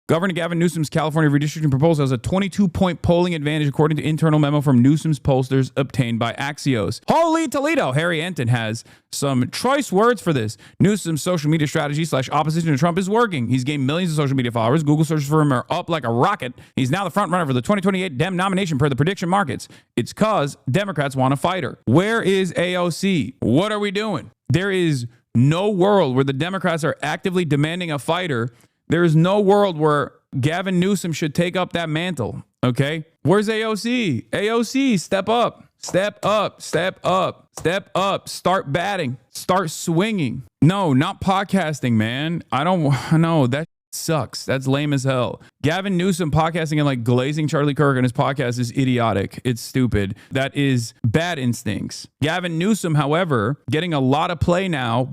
Governor Gavin Newsom's California redistricting proposal has a 22-point polling advantage, according to internal memo from Newsom's pollsters obtained by Axios. Holy Toledo! Harry Anton has some choice words for this. Newsom's social media strategy / opposition to Trump is working. He's gained millions of social media followers. Google searches for him are up like a rocket. He's now the front runner for the 2028 Dem nomination per the prediction markets. It's cause Democrats want a fighter. Where is AOC? What are we doing? There is no world where the Democrats are actively demanding a fighter. There is no world where Gavin Newsom should take up that mantle, okay? Where's AOC? AOC, step up, step up, step up, step up, start batting, start swinging. No, not podcasting, man. I don't know. That sucks. That's lame as hell. Gavin Newsom podcasting and like glazing Charlie Kirk on his podcast is idiotic. It's stupid. That is bad instincts. Gavin Newsom, however, getting a lot of play now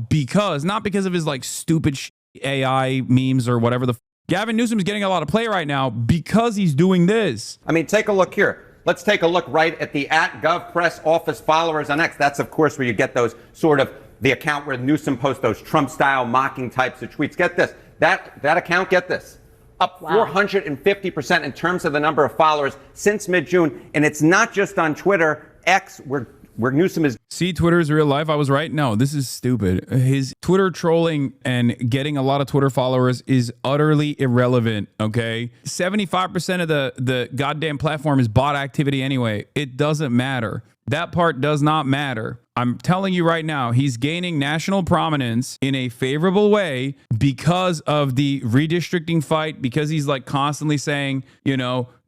not because of his like stupid AI memes or whatever Gavin Newsom is getting a lot of play right now because he's doing this. I mean, take a look here. Let's take a look right at the @GovPress office followers on X. That's, of course, where you get those sort of the account where Newsom posts those Trump-style mocking types of tweets. Get this. That account, get this, up 450% in terms of the number of followers since mid-June. And it's not just on Twitter, X, where Newsom is. See, Twitter is real life. I was right. No, this is stupid. His Twitter trolling and getting a lot of Twitter followers is utterly irrelevant. Okay. 75% of the goddamn platform is bot activity anyway. It doesn't matter. That part does not matter. I'm telling you right now, he's gaining national prominence in a favorable way because of the redistricting fight, because he's like constantly saying,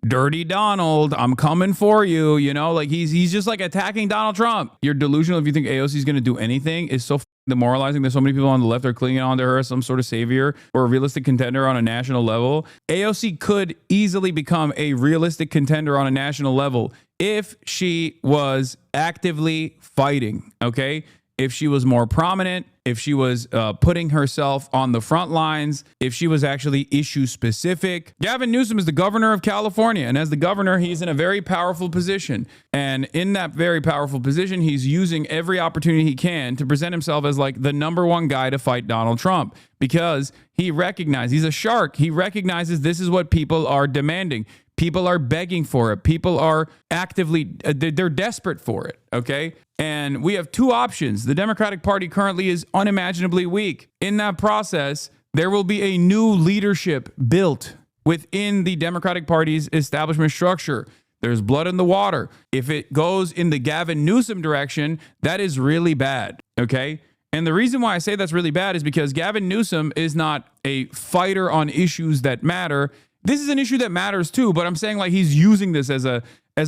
Dirty Donald, I'm coming for you. Like he's just like attacking Donald Trump. You're delusional if you think AOC is going to do anything. It's so demoralizing. There's so many people on the left are clinging on to her as some sort of savior or a realistic contender on a national level. AOC could easily become a realistic contender on a national level if she was actively fighting, okay? If she was more prominent, if she was putting herself on the front lines, if she was actually issue specific. Gavin Newsom is the governor of California. And as the governor, he's in a very powerful position. And in that very powerful position, he's using every opportunity he can to present himself as like the number one guy to fight Donald Trump, because he recognizes, he's a shark. He recognizes this is what people are demanding. People are begging for it. People are actively, they're desperate for it, okay? And we have two options. The Democratic Party currently is unimaginably weak. In that process, there will be a new leadership built within the Democratic Party's establishment structure. There's blood in the water. If it goes in the Gavin Newsom direction, that is really bad, okay? And the reason why I say that's really bad is because Gavin Newsom is not a fighter on issues that matter. This is an issue that matters too, but I'm saying like he's using this as a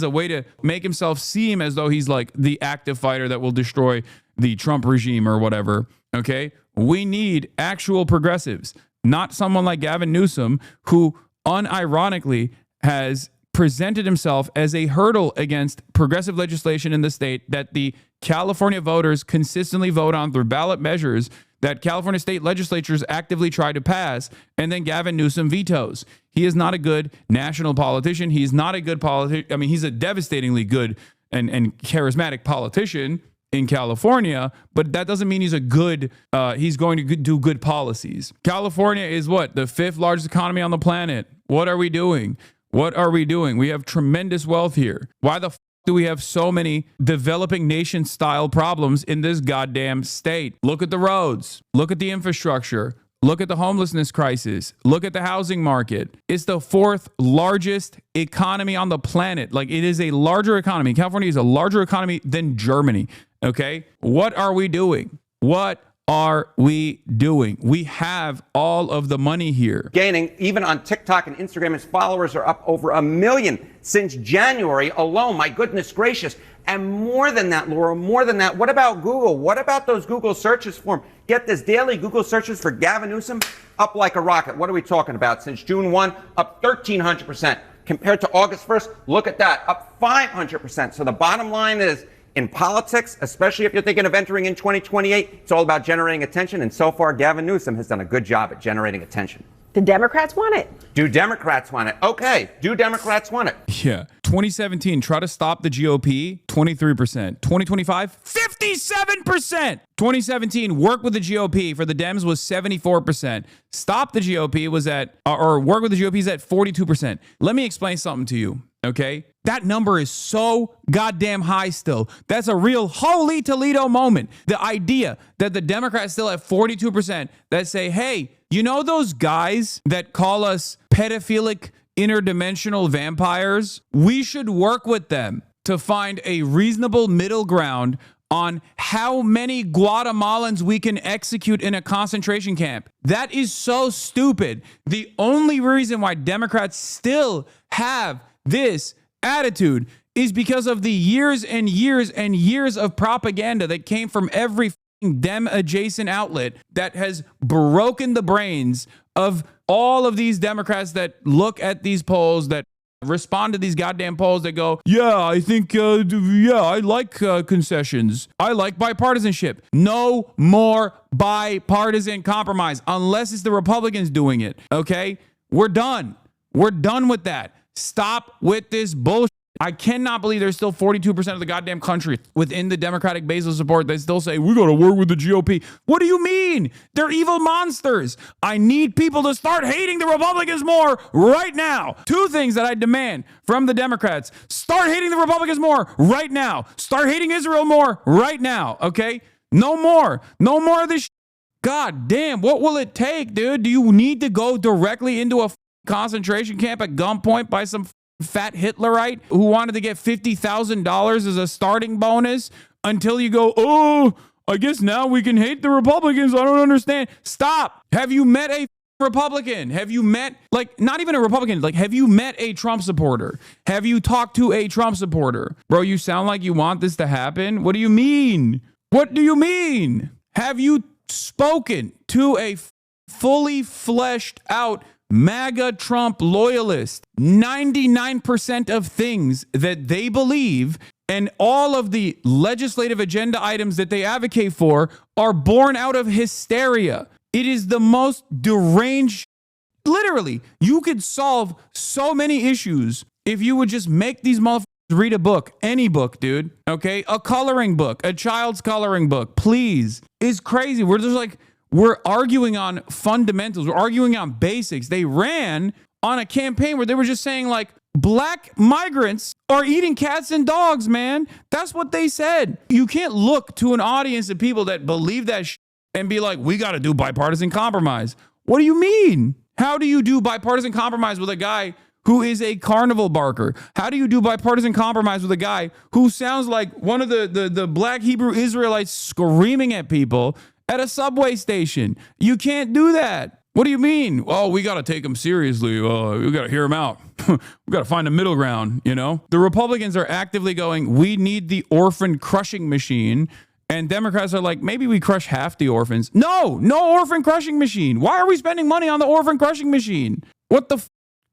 way to make himself seem as though he's like the active fighter that will destroy the Trump regime or whatever, okay? We need actual progressives, not someone like Gavin Newsom who unironically has presented himself as a hurdle against progressive legislation in the state that the California voters consistently vote on through ballot measures that California state legislatures actively try to pass, and then Gavin Newsom vetoes. He is not a good national politician. He's not a good politician. I mean, he's a devastatingly good and charismatic politician in California, but that doesn't mean he's a good, he's going to do good policies. California is what? The 5th largest economy on the planet. What are we doing? What are we doing? We have tremendous wealth here. Why the do we have so many developing nation style problems in this goddamn state? Look at the roads. Look at the infrastructure. Look at the homelessness crisis. Look at the housing market. It's the 4th largest economy on the planet. Like, it is a larger economy. California is a larger economy than Germany. Okay. What are we doing? What are we doing? We have all of the money here. Gaining, even on TikTok and Instagram, his followers are up over 1 million since January alone. My goodness gracious. And more than that, Laura, more than that. What about Google? What about those Google searches for him? Get this, daily Google searches for Gavin Newsom up like a rocket. What are we talking about? Since June 1, up 1,300%. Compared to August 1st, look at that, up 500%. So the bottom line is, in politics, especially if you're thinking of entering in 2028, it's all about generating attention. And so far, Gavin Newsom has done a good job at generating attention. The Democrats want it. Do Democrats want it? Okay. Do Democrats want it? Yeah. 2017, try to stop the GOP, 23%. 2025, 57%. 2017, work with the GOP for the Dems was 74%. Stop the GOP was or work with the GOP is at 42%. Let me explain something to you, okay? That number is so goddamn high still. That's a real holy Toledo moment. The idea that the Democrats still have 42% that say, hey, you know those guys that call us pedophilic interdimensional vampires? We should work with them to find a reasonable middle ground on how many Guatemalans we can execute in a concentration camp. That is so stupid. The only reason why Democrats still have this attitude is because of the years and years and years of propaganda that came from every Dem adjacent outlet that has broken the brains of all of these Democrats that look at these polls, that respond to these goddamn polls that go, yeah, I think, I like concessions. I like bipartisanship. No more bipartisan compromise unless it's the Republicans doing it. Okay? We're done. We're done with that. Stop with this bullshit. I cannot believe there's still 42% of the goddamn country within the Democratic base of support that still say, we got to work with the GOP. What do you mean? They're evil monsters. I need people to start hating the Republicans more right now. Two things that I demand from the Democrats. Start hating the Republicans more right now. Start hating Israel more right now. Okay? No more. No more of this. God damn. What will it take, dude? Do you need to go directly into a concentration camp at gunpoint by some fat Hitlerite who wanted to get $50,000 as a starting bonus until you go, oh, I guess now we can hate the Republicans. I don't understand. Stop. Have you met a Republican? Have you met, like, not even a Republican, like, have you met a Trump supporter? Have you talked to a Trump supporter? Bro, you sound like you want this to happen. What do you mean? What do you mean? Have you spoken to a fully fleshed out MAGA Trump loyalist? 99% of things that they believe and all of the legislative agenda items that they advocate for are born out of hysteria. It is the most deranged. Literally, you could solve so many issues if you would just make these motherfuckers read a book. Any book, dude. Okay? A coloring book. A child's coloring book. Please. It's crazy. We're just like, we're arguing on fundamentals. We're arguing on basics. They ran on a campaign where they were just saying, like, black migrants are eating cats and dogs, man. That's what they said. You can't look to an audience of people that believe that and be like, we got to do bipartisan compromise. What do you mean? How do you do bipartisan compromise with a guy who is a carnival barker? How do you do bipartisan compromise with a guy who sounds like one of the black Hebrew Israelites screaming at people at a subway station? You can't do that. What do you mean? Oh, we got to take them seriously. We got to hear them out. We got to find a middle ground, you know? The Republicans are actively going, we need the orphan crushing machine. And Democrats are like, maybe we crush half the orphans. No orphan crushing machine. Why are we spending money on the orphan crushing machine? What the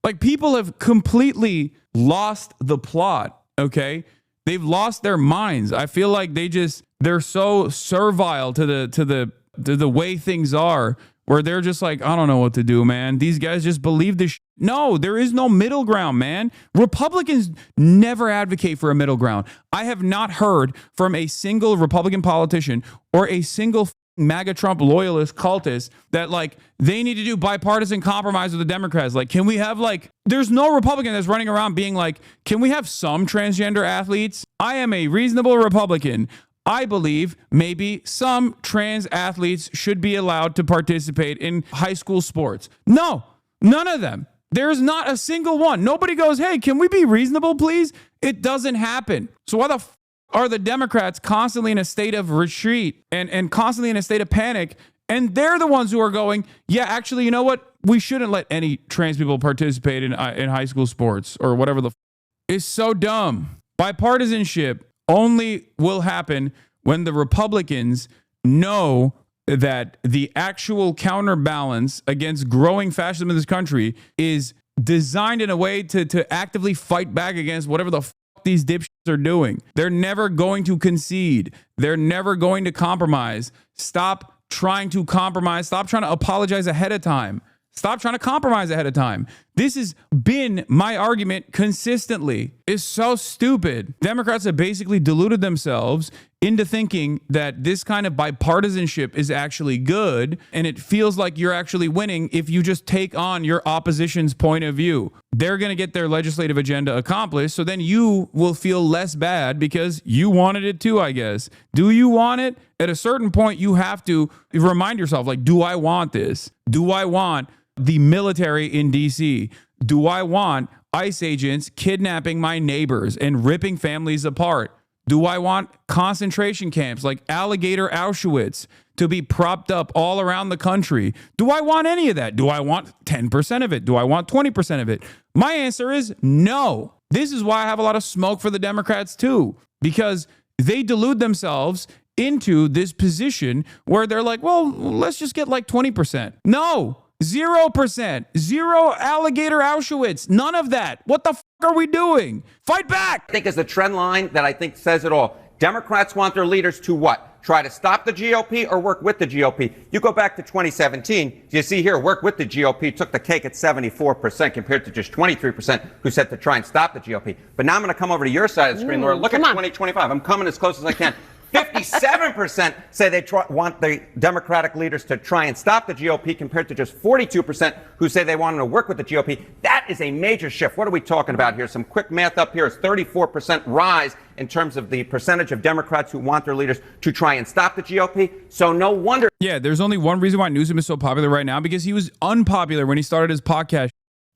Like, people have completely lost the plot, okay? They've lost their minds. I feel like they're so servile to the way things are, where they're just like, I don't know what to do, man. These guys just believe this. No, there is no middle ground, man. Republicans never advocate for a middle ground. I have not heard from a single Republican politician or a single MAGA Trump loyalist cultist that, like, they need to do bipartisan compromise with the Democrats. Like, can we have, like, there's no Republican that's running around being like, can we have some transgender athletes? I am a reasonable Republican. I believe maybe some trans athletes should be allowed to participate in high school sports. No, none of them. There's not a single one. Nobody goes, hey, can we be reasonable, please? It doesn't happen. So why the are the Democrats constantly in a state of retreat and constantly in a state of panic? And they're the ones who are going, yeah, actually, you know what? We shouldn't let any trans people participate in high school sports or whatever It's so dumb. Bipartisanship only will happen when the Republicans know that the actual counterbalance against growing fascism in this country is designed in a way to actively fight back against whatever the these dipshits are doing. They're never going to concede. They're never going to compromise. Stop trying to compromise. Stop trying to apologize ahead of time. Stop trying to compromise ahead of time. This has been my argument consistently. It's so stupid. Democrats have basically deluded themselves into thinking that this kind of bipartisanship is actually good, and it feels like you're actually winning if you just take on your opposition's point of view. They're going to get their legislative agenda accomplished, so then you will feel less bad because you wanted it too, I guess. Do you want it? At a certain point, you have to remind yourself, like, do I want this? Do I want the military in DC? Do I want ICE agents kidnapping my neighbors and ripping families apart? Do I want concentration camps like Alligator Auschwitz to be propped up all around the country? Do I want any of that? Do I want 10% of it? Do I want 20% of it? My answer is no. This is why I have a lot of smoke for the Democrats too, because they delude themselves into this position where they're like, well, let's just get like 20%. No. 0%, zero Alligator Auschwitz, none of that. What the f are we doing? Fight back. I think is the trend line that I think says it all. Democrats want their leaders to what? Try to stop the GOP or work with the GOP. You go back to 2017, you see here, work with the GOP took the cake at 74% compared to just 23% who said to try and stop the GOP. But now I'm going to come over to your side of the screen, Laura. Look at 2025. I'm coming as close as I can. 57% say they want the Democratic leaders to try and stop the GOP compared to just 42% who say they want them to work with the GOP. That is a major shift. What are we talking about here? Some quick math up here is 34% rise in terms of the percentage of Democrats who want their leaders to try and stop the GOP. So no wonder. Yeah, there's only one reason why Newsom is so popular right now, because he was unpopular when he started his podcast.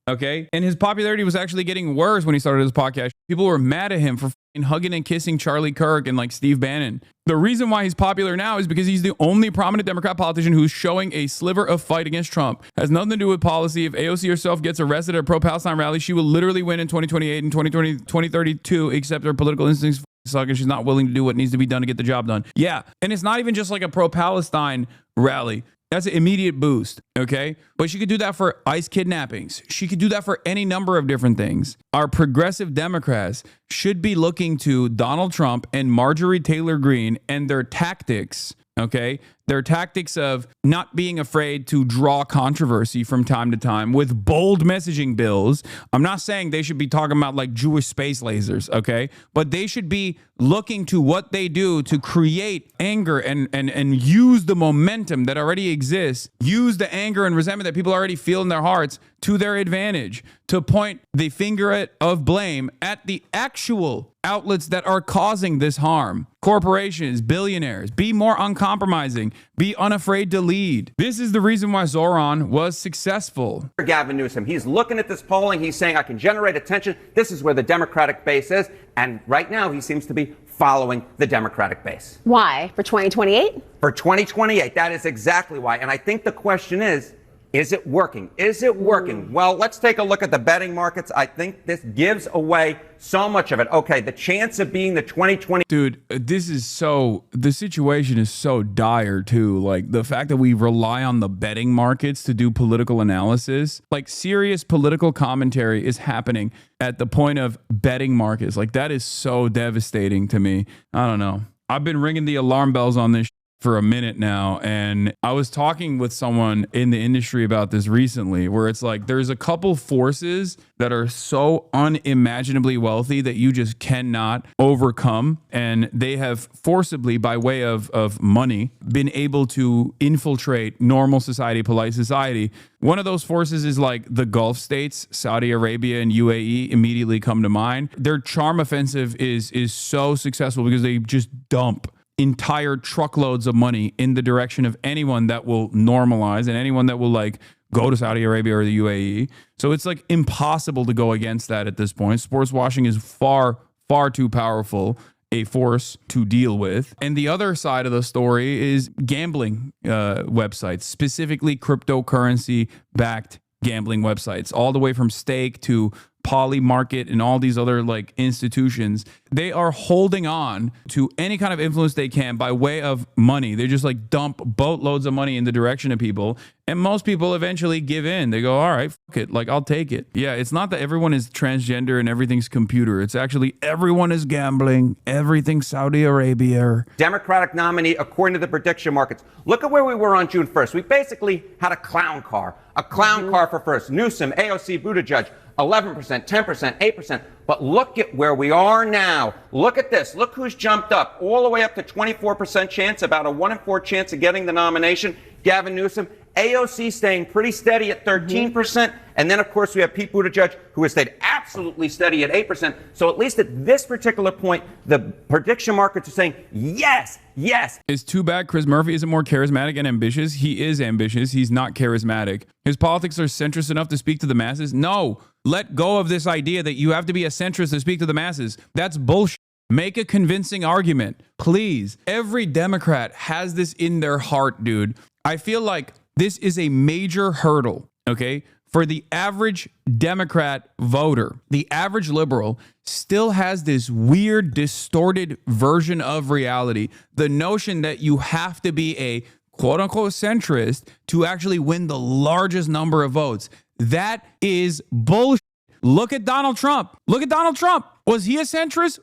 Okay. And his popularity was actually getting worse when he started his podcast. People were mad at him for hugging and kissing Charlie Kirk and like Steve Bannon. The reason why he's popular now is because he's the only prominent Democrat politician who's showing a sliver of fight against Trump. Has nothing to do with policy. If AOC herself gets arrested at a pro-Palestine rally, she will literally win in 2028 and 2032, except her political instincts suck and she's not willing to do what needs to be done to get the job done. Yeah. And it's not even just like a pro-Palestine rally. That's an immediate boost, okay? But she could do that for ICE kidnappings. She could do that for any number of different things. Our progressive Democrats should be looking to Donald Trump and Marjorie Taylor Greene and their tactics, okay? Their tactics of not being afraid to draw controversy from time to time with bold messaging bills. I'm not saying they should be talking about like Jewish space lasers, okay? But they should be looking to what they do to create anger and use the momentum that already exists, use the anger and resentment that people already feel in their hearts to their advantage, to point the finger of blame at the actual outlets that are causing this harm. Corporations, billionaires, be more uncompromising, be unafraid to lead. This is the reason why Zoran was successful. Gavin Newsom, he's looking at this polling. He's saying, I can generate attention. This is where the Democratic base is. And right now he seems to be following the Democratic base. Why? For 2028? For 2028. That is exactly why. And I think the question is it working? Is it working? Well, let's take a look at the betting markets. I think this gives away so much of it. Okay, the chance of being the 2020. Dude, the situation is so dire too. Like the fact that we rely on the betting markets to do political analysis, like serious political commentary is happening at the point of betting markets. Like that is so devastating to me. I don't know. I've been ringing the alarm bells on this for a minute now, and I was talking with someone in the industry about this recently, where it's like there's a couple forces that are so unimaginably wealthy that you just cannot overcome, and they have forcibly, by way of money, been able to infiltrate normal society, polite society. One of those forces is like the Gulf states, Saudi Arabia and UAE immediately come to mind. Their charm offensive is so successful because they just dump entire truckloads of money in the direction of anyone that will normalize and anyone that will like go to Saudi Arabia or the UAE. So it's like impossible to go against that at this point. Sports washing is far, far too powerful a force to deal with. And the other side of the story is gambling websites, specifically cryptocurrency backed gambling websites, all the way from Stake to Poly Market and all these other like institutions. They are holding on to any kind of influence they can by way of money. They just like dump boatloads of money in the direction of people. And most people eventually give in. They go, all right, fuck it. Like, I'll take it. Yeah, it's not that everyone is transgender and everything's computer. It's actually everyone is gambling. Everything's Saudi Arabia. Democratic nominee, according to the prediction markets. Look at where we were on June 1st. We basically had a clown car for first. Newsom, AOC, Buttigieg, 11%, 10%, 8%. But look at where we are now. Look at this. Look who's jumped up all the way up to 24% chance, about a 1 in 4 chance of getting the nomination. Gavin Newsom. AOC staying pretty steady at 13%. And then, of course, we have Pete Buttigieg, who has stayed absolutely steady at 8%. So at least at this particular point, the prediction markets are saying, yes, yes. It's too bad Chris Murphy isn't more charismatic and ambitious. He is ambitious. He's not charismatic. His politics are centrist enough to speak to the masses. No, let go of this idea that you have to be a centrist to speak to the masses. That's bullshit. Make a convincing argument, please. Every Democrat has this in their heart, dude. I feel like this is a major hurdle, okay? For the average Democrat voter, the average liberal still has this weird, distorted version of reality. The notion that you have to be a quote unquote centrist to actually win the largest number of votes. That is bullshit. Look at Donald Trump. Look at Donald Trump. Was he a centrist?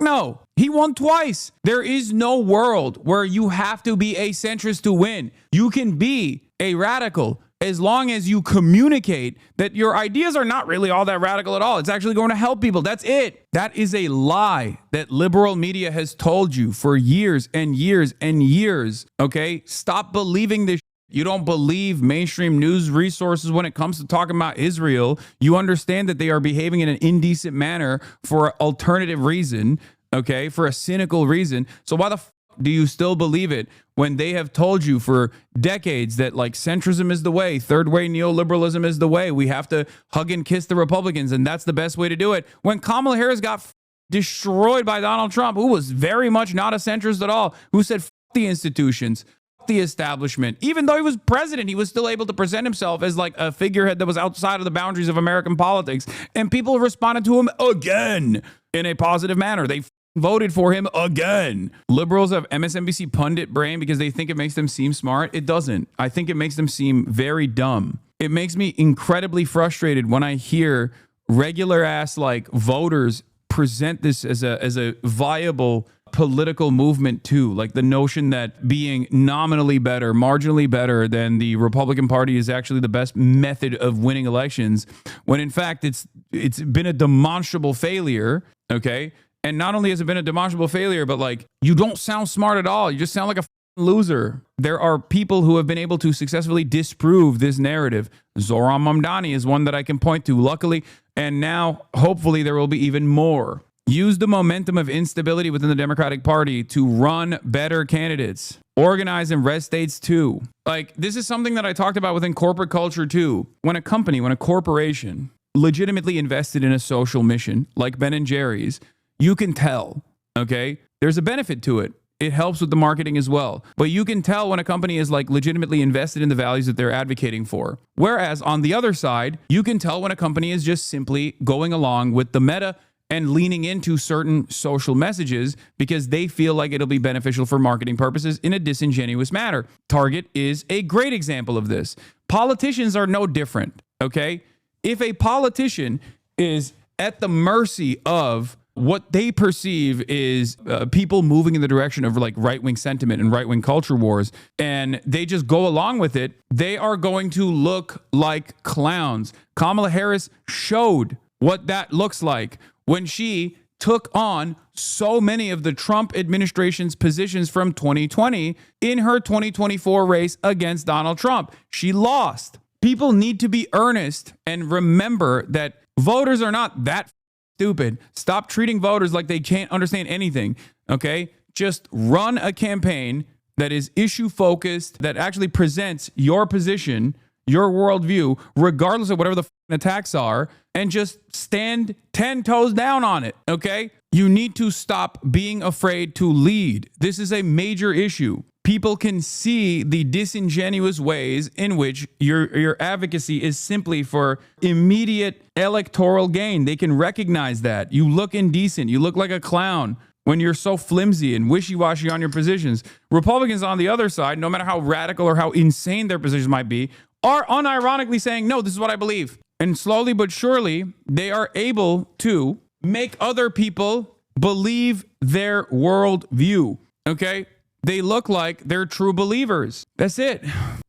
No, he won twice. There is no world where you have to be a centrist to win. You can be a radical as long as you communicate that your ideas are not really all that radical at all. It's actually going to help people. That's it. That is a lie that liberal media has told you for years and years and years. Okay? Stop believing this. You don't believe mainstream news resources when it comes to talking about Israel. You understand that they are behaving in an indecent manner for an alternative reason, okay, for a cynical reason. So why the f do you still believe it when they have told you for decades that like centrism is the way, third way neoliberalism is the way, we have to hug and kiss the Republicans and that's the best way to do it? When Kamala Harris got destroyed by Donald Trump, who was very much not a centrist at all, who said f the institutions, the establishment. Even though he was president, he was still able to present himself as like a figurehead that was outside of the boundaries of American politics. And people responded to him again in a positive manner. They voted for him again. Liberals have MSNBC pundit brain because they think it makes them seem smart. It doesn't. I think it makes them seem very dumb. It makes me incredibly frustrated when I hear regular ass like voters present this as a viable political movement too. Like the notion that being nominally better, marginally better than the Republican Party is actually the best method of winning elections, when in fact it's been a demonstrable failure, okay? And not only has it been a demonstrable failure, but like you don't sound smart at all. You just sound like a loser. There are people who have been able to successfully disprove this narrative. Zohran Mamdani is one that I can point to, luckily, and now hopefully there will be even more. Use the momentum of instability within the Democratic Party to run better candidates. Organize in red states too. Like, this is something that I talked about within corporate culture too. When a company, when a corporation legitimately invested in a social mission, like Ben & Jerry's, you can tell, okay? There's a benefit to it. It helps with the marketing as well. But you can tell when a company is like legitimately invested in the values that they're advocating for. Whereas on the other side, you can tell when a company is just simply going along with the meta and leaning into certain social messages because they feel like it'll be beneficial for marketing purposes in a disingenuous manner. Target is a great example of this. Politicians are no different, okay? If a politician is at the mercy of what they perceive is people moving in the direction of like right-wing sentiment and right-wing culture wars, and they just go along with it, they are going to look like clowns. Kamala Harris showed what that looks like when she took on so many of the Trump administration's positions from 2020 in her 2024 race against Donald Trump. She lost. People need to be earnest and remember that voters are not that stupid. Stop treating voters like they can't understand anything, okay? Just run a campaign that is issue focused, that actually presents your position, your worldview, regardless of whatever the attacks are, and just stand 10 toes down on it, okay? You need to stop being afraid to lead. This is a major issue. People can see the disingenuous ways in which your advocacy is simply for immediate electoral gain. They can recognize that. You look indecent. You look like a clown when you're so flimsy and wishy-washy on your positions. Republicans on the other side, no matter how radical or how insane their positions might be, are unironically saying, no, this is what I believe. And slowly but surely, they are able to make other people believe their worldview. Okay? They look like they're true believers. That's it.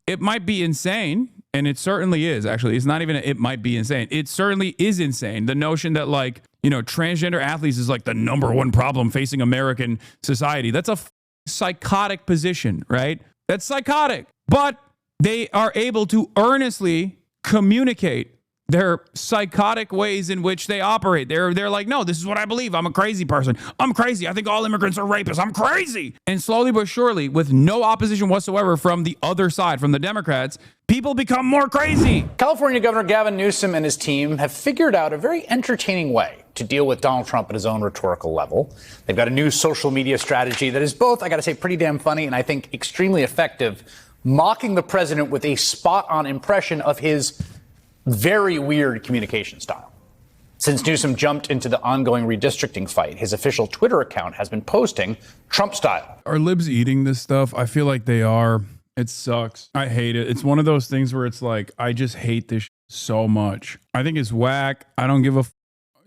It might be insane. And it certainly is, actually. It's not even it might be insane. It certainly is insane. The notion that, like, you know, transgender athletes is like the number one problem facing American society. That's a psychotic position, right? That's psychotic. But they are able to earnestly communicate their psychotic ways in which they operate. They're like, no, this is what I believe. I'm a crazy person. I'm crazy. I think all immigrants are rapists. I'm crazy. And slowly but surely, with no opposition whatsoever from the other side, from the Democrats, people become more crazy. California Governor Gavin Newsom and his team have figured out a very entertaining way to deal with Donald Trump at his own rhetorical level. They've got a new social media strategy that is both, I got to say, pretty damn funny and I think extremely effective, mocking the president with a spot-on impression of his very weird communication style. Since Newsom jumped into the ongoing redistricting fight, his official Twitter account has been posting Trump style. Are libs eating this stuff? I feel like they are. It sucks. I hate it. It's one of those things where it's like, I just hate this so much. I think it's whack. I don't give a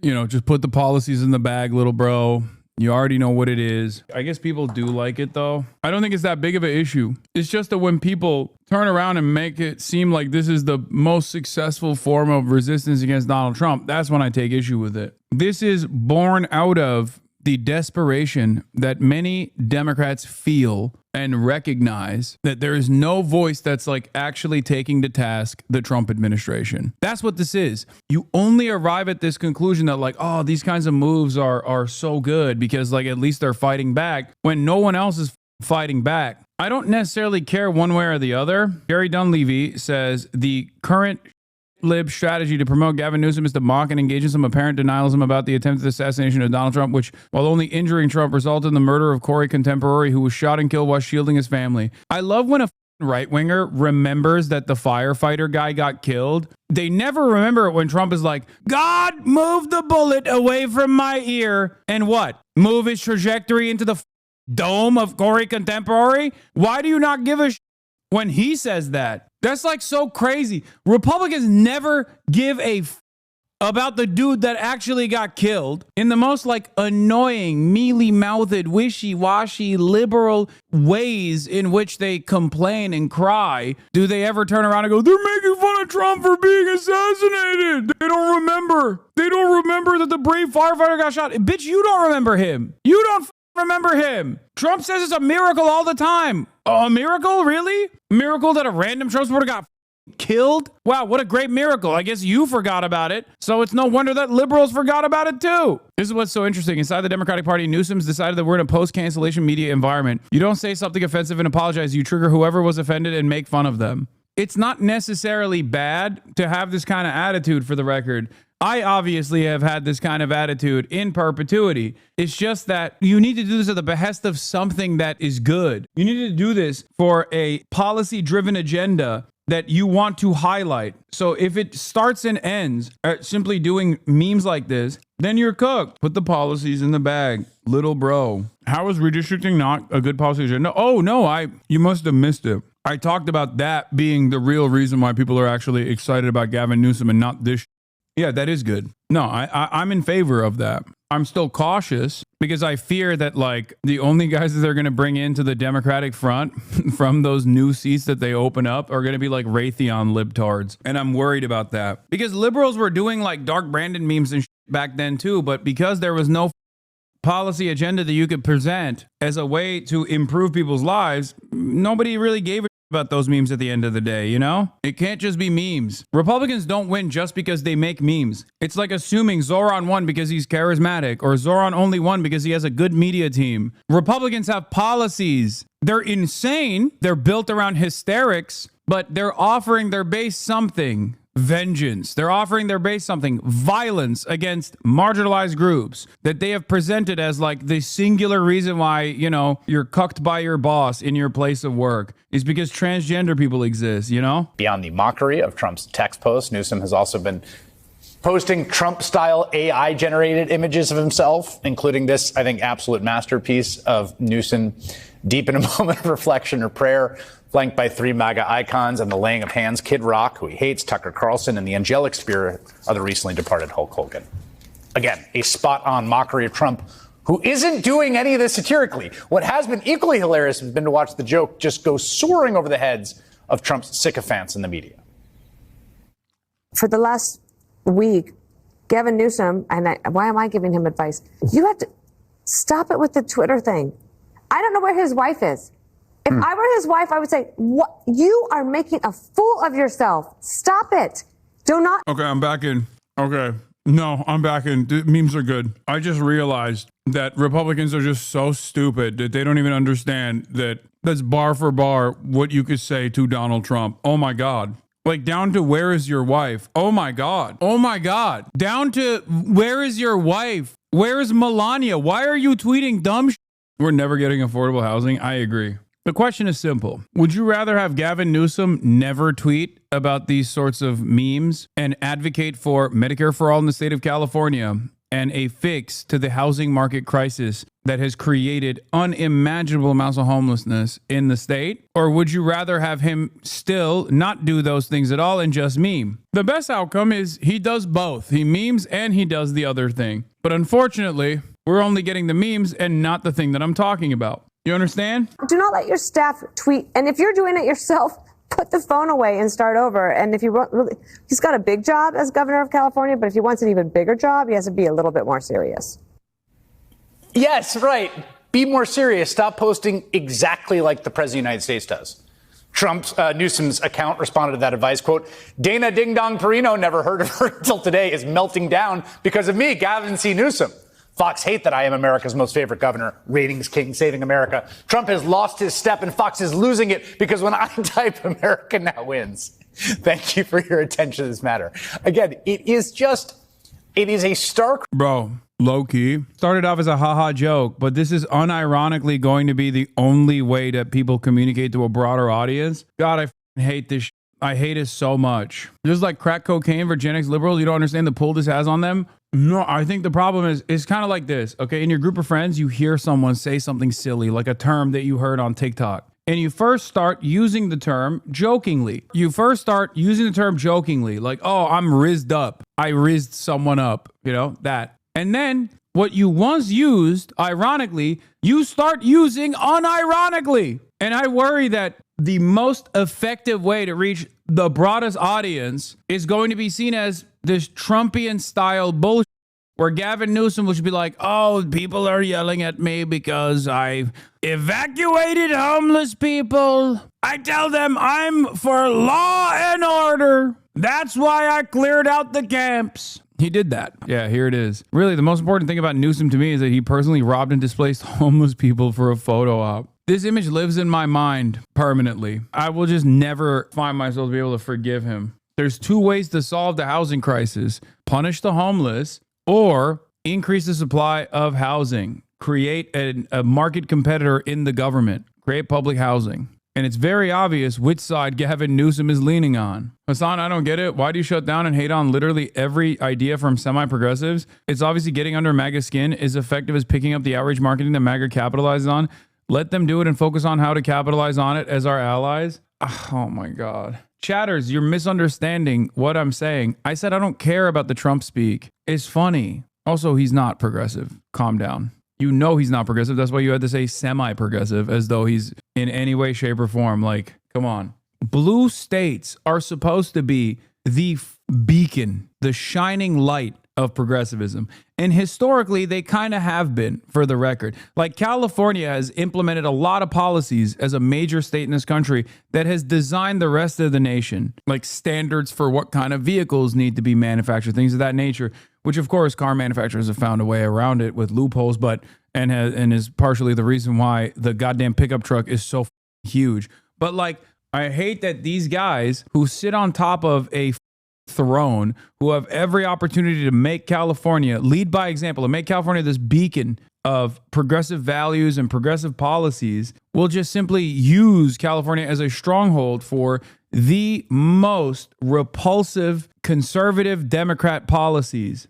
just put the policies in the bag, little bro. You already know what it is. I guess people do like it, though. I don't think it's that big of an issue. It's just that when people turn around and make it seem like this is the most successful form of resistance against Donald Trump, that's when I take issue with it. This is born out of the desperation that many Democrats feel and recognize that there is no voice that's like actually taking to task the Trump administration. That's what this is. You only arrive at this conclusion that like, oh, these kinds of moves are so good because like at least they're fighting back when no one else is fighting back. I don't necessarily care one way or the other. Gary Dunleavy says the current lib strategy to promote Gavin Newsom is to mock and engage in some apparent denialism about the attempted assassination of Donald Trump, which, while only injuring Trump, resulted in the murder of Corey Contemporary, who was shot and killed while shielding his family. I love when a right-winger remembers that the firefighter guy got killed. They never remember it when Trump is like, God, move the bullet away from my ear. And what? Move his trajectory into the dome of Corey Contemporary? Why do you not give a when he says that? That's like so crazy. Republicans never give a about the dude that actually got killed in the most like annoying, mealy-mouthed, wishy-washy, liberal ways in which they complain and cry. Do they ever turn around and go, they're making fun of Trump for being assassinated? They don't remember. They don't remember that the brave firefighter got shot. Bitch, you don't remember him. You don't remember him. Trump says it's a miracle all the time. A miracle? Really? A miracle that a random Trump supporter got killed? Wow, what a great miracle. I guess you forgot about it. So it's no wonder that liberals forgot about it too. This is what's so interesting. Inside the Democratic Party, Newsom's decided that we're in a post-cancellation media environment. You don't say something offensive and apologize. You trigger whoever was offended and make fun of them. It's not necessarily bad to have this kind of attitude, for the record. I obviously have had this kind of attitude in perpetuity. It's just that you need to do this at the behest of something that is good. You need to do this for a policy-driven agenda that you want to highlight. So if it starts and ends at simply doing memes like this, then you're cooked. Put the policies in the bag, little bro. How is redistricting not a good policy agenda? Oh, no, you must have missed it. I talked about that being the real reason why people are actually excited about Gavin Newsom and not this. Yeah, that is good. No, I'm in favor of that. I'm still cautious because I fear that like the only guys that they're going to bring into the Democratic front from those new seats that they open up are going to be like Raytheon libtards. And I'm worried about that because liberals were doing like Dark Brandon memes and back then too. But because there was no policy agenda that you could present as a way to improve people's lives, nobody really gave a about those memes at the end of the day, you know? It can't just be memes. Republicans don't win just because they make memes. It's like assuming Zoran won because he's charismatic or Zoran only won because he has a good media team. Republicans have policies. They're insane. They're built around hysterics, but they're offering their base something. Vengeance. They're offering their base something. Violence against marginalized groups that they have presented as like the singular reason why, you know, you're cucked by your boss in your place of work is because transgender people exist, you know? Beyond the mockery of Trump's text posts, Newsom has also been posting Trump-style AI-generated images of himself, including this, I think, absolute masterpiece of Newsom deep in a moment of reflection or prayer, flanked by 3 MAGA icons and the laying of hands, Kid Rock, who he hates, Tucker Carlson, and the angelic spirit of the recently departed Hulk Hogan. Again, a spot-on mockery of Trump, who isn't doing any of this satirically. What has been equally hilarious has been to watch the joke just go soaring over the heads of Trump's sycophants in the media. For the last week, Gavin Newsom, why am I giving him advice? You have to stop it with the Twitter thing. I don't know where his wife is. If I were his wife, I would say, "What? You are making a fool of yourself. Stop it. Do not." Okay, I'm back in. Okay. No, I'm back in. Memes are good. I just realized that Republicans are just so stupid that they don't even understand that that's bar for bar what you could say to Donald Trump. Oh my God. Like down to where is your wife? Oh my God. Oh my God. Down to where is your wife? Where is Melania? Why are you tweeting dumb shit? We're never getting affordable housing. I agree. The question is simple. Would you rather have Gavin Newsom never tweet about these sorts of memes and advocate for Medicare for all in the state of California and a fix to the housing market crisis that has created unimaginable amounts of homelessness in the state? Or would you rather have him still not do those things at all and just meme? The best outcome is he does both. He memes and he does the other thing. But unfortunately, we're only getting the memes and not the thing that I'm talking about. You understand? Do not let your staff tweet. And if you're doing it yourself, put the phone away and start over. And if you really, he's got a big job as governor of California, but if he wants an even bigger job, he has to be a little bit more serious. Yes, right. Be more serious. Stop posting exactly like the president of the United States does. Newsom's account responded to that advice, quote, Dana Ding Dong Perino, never heard of her until today, is melting down because of me, Gavin C. Newsom. Fox hate that I am America's most favorite governor, ratings king, saving America. Trump has lost his step and Fox is losing it because when I type, America now wins. Thank you for your attention to this matter. Again, it is a stark. Bro, low key. Started off as a haha joke, but this is unironically going to be the only way that people communicate to a broader audience. God, I hate this. I hate it so much. Just like crack cocaine for Gen X liberals, you don't understand the pull this has on them. No, I think the problem is it's kind of like this. Okay, in your group of friends, you hear someone say something silly, like a term that you heard on TikTok. And you first start using the term jokingly. Like, oh, I'm rizzed up. I rizzed someone up, that. And then what you once used, ironically, you start using unironically. And I worry that the most effective way to reach the broadest audience is going to be seen as this Trumpian style bullshit where Gavin Newsom will be like, oh, people are yelling at me because I've evacuated homeless people. I tell them I'm for law and order. That's why I cleared out the camps. He did that. Yeah, here it is. Really, the most important thing about Newsom to me is that he personally robbed and displaced homeless people for a photo op. This image lives in my mind permanently. I will just never find myself to be able to forgive him. There's two ways to solve the housing crisis: punish the homeless or increase the supply of housing. Create a market competitor in the government. Create public housing. And it's very obvious which side Gavin Newsom is leaning on. Hasan, I don't get it. Why do you shut down and hate on literally every idea from semi-progressives? It's obviously getting under MAGA skin, is effective as picking up the outrage marketing that MAGA capitalizes on. Let them do it and focus on how to capitalize on it as our allies. Oh my God. Chatters, you're misunderstanding what I'm saying. I said I don't care about the Trump speak. It's funny. Also, he's not progressive. Calm down. You know he's not progressive. That's why you had to say semi-progressive, as though he's in any way, shape, or form. Like, come on. Blue states are supposed to be the beacon, the shining light of progressivism. And historically, they kind of have been, for the record. Like, California has implemented a lot of policies as a major state in this country that has designed the rest of the nation, like standards for what kind of vehicles need to be manufactured, things of that nature, which of course car manufacturers have found a way around it with loopholes, and is partially the reason why the goddamn pickup truck is so huge. But like, I hate that these guys who sit on top of a throne, who have every opportunity to make California lead by example and make California this beacon of progressive values and progressive policies, will just simply use California as a stronghold for the most repulsive conservative Democrat policies